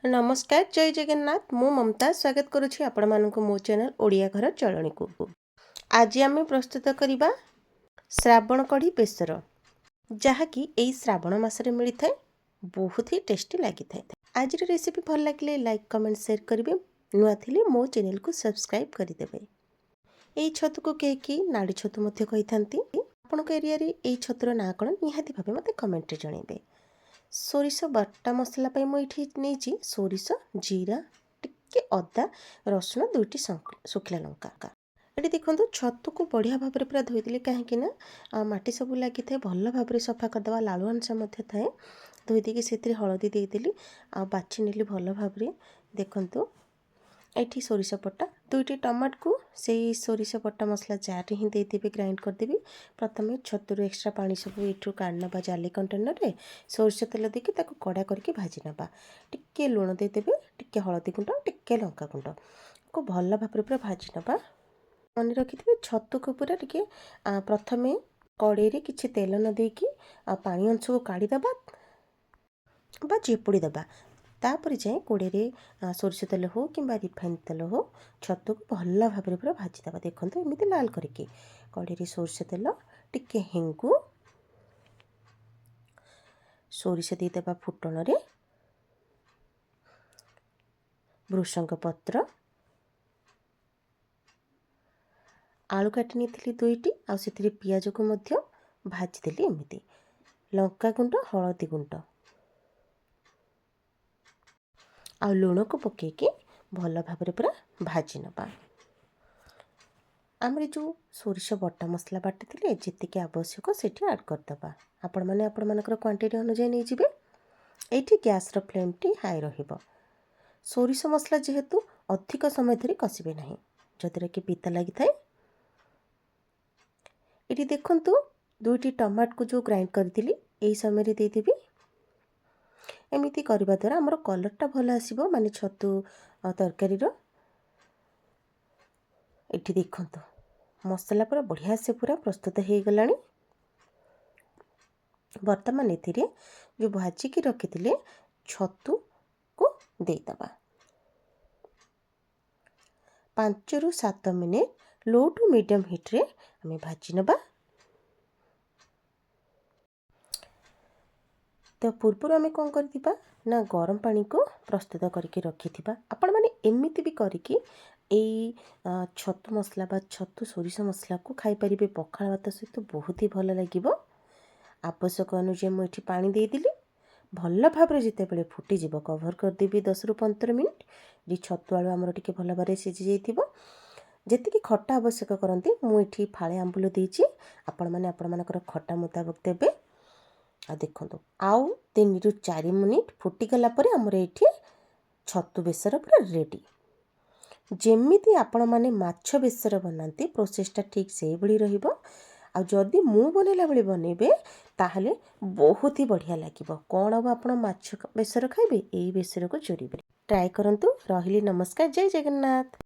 नमस्कार जय जगन्नाथ मु ममता स्वागत करुछि आपण मानकु मो चैनल ओडिया घर चलणी को। आज आम प्रस्तुत करवा श्रावण कढ़ी बेसर जहाँकि यही श्रावण मसरे मिलता है। बहुत ही टेस्टी लगी था। आज रेसिपी भल लगे लाइक कमेंट शेयर करेंगे। नुआ थिले मो चैनल को सब्सक्राइब करदेवे। यही छतु को कहीं नाड़ी छतु कही था। आपण एरिया रे छतुर ना कौन निहाती भाव मत कमेंट जनइबे। सोरिष बटा मसला मुझे नहीं सोरिष जीरा टिके अदा रसुण दुईटी सुखिला लंका ये देखो छतु को बढ़िया भाव में पूरा धोईदेली कहीं मटी सब लगी था भल भाव में सफा करदे लालू अंश थाए धोईदेकी से हलदी देदेली आ बाछि नेली भल भाव में। देखु ये सोरिष बटा दुईटी टमाट को से सोरिष बटा मसला जार ही देदेवी ग्राइंड करदेवी। प्रथम छतुर एक्सट्रा पानी सब ये काढ़ना जाली कंटेनर रे सोरिष तेल देकी कड़ा करके भाजी नवा। टिके लुण देदेवे टिके हलदी गुंड टिके लंका गुंड को भल भाव में पूरा भाजी नवा। मन रखिथे छतु को पूरा टिके प्रथमे कड़े रे किछि तेल न देकी पानी अंश को काढ़ीदबा बा चिपुड़ी दबा। तापर जाए कोड़े सोरिष तेल हो कि रिफाइन तेल हो छतु को भल भाव में पूरा भाजीदबा। देखो एमती लाल करके कड़े सोरिष तेल टिके हेंगु सोरिष देदेबा फुटण रे भृषंग पत्र आलू काटी नहीं दुईटी आउ पियाज को भाजीदेली एमती लंका गुंड हलदी गुंड आ लुण को पकईकी भल भाव में पूरा भाजी नवा। आमरे जो सोरिष बटा मसला बाटी जी आवश्यक से ऐड करदे। आपण मैंने आपण मानकर क्वांटिटी अनुसार नहीं जाए। ये गैस फ्लेम टी हाई रहिबो। सोरिष मसला जेहेतु अधिक समय धरी कषिबे नहीं जद्वारा कि पिता लगी थाए। ये देखंतु दुईटी टमाट को जो ग्राइंड करदिली यही समय देदेवी। एमती करने द्वारा आमर कलरटा भल आसो माने छतु तरकारी ये देखंतु मसला पूरा बढ़िया से पूरा प्रस्तुत हो गला। बर्तमान ए जो भाजिकी रखी छतु को देदबा 5 ରୁ 7 minute low to medium heat रे आम भाजी नबा। तो पूर्व आम कौन करथिबा ना गरम पानी को प्रस्तुत करके रखिथिबा। आपण माने एमिति भी करिकी एई छतु मसला बा छतु सोरिष मसला को खाई परिबे पखाळ भात सहित बहुत ही भल लागिबो। आवश्यक अनुसार मुझे पानी देदेली भल भाव में जिते बड़े फुटीज कभर करदेवी 10 ରୁ 15 मिनिट। जी छतु आलू आमर टिके भल भाव सीझी जाइथिबो। जेतिकी खट्टा आवश्यक करती मुझे फाळे आंबुल देइछि आपण माने आपण मानकर खट्टा मुताबक देबे। आ देखंतु आउ 3 ରୁ 4 मिनिट फुटीगला परे आमर एठी छतु बेसर पूरा रेडी। जेमिति आपण माने माछ बेसर बनाती प्रोसेसटा ठीक से भली रहिबो। आ जदि मु बनैला बेले बनैबे ताहले बहुत ही बढ़िया लागिबो। कौन अब आपण माछ बेसर खाइबे एई बेसर को चोरीबे। ट्राई करंतु। रहिली नमस्कार जय जगन्नाथ।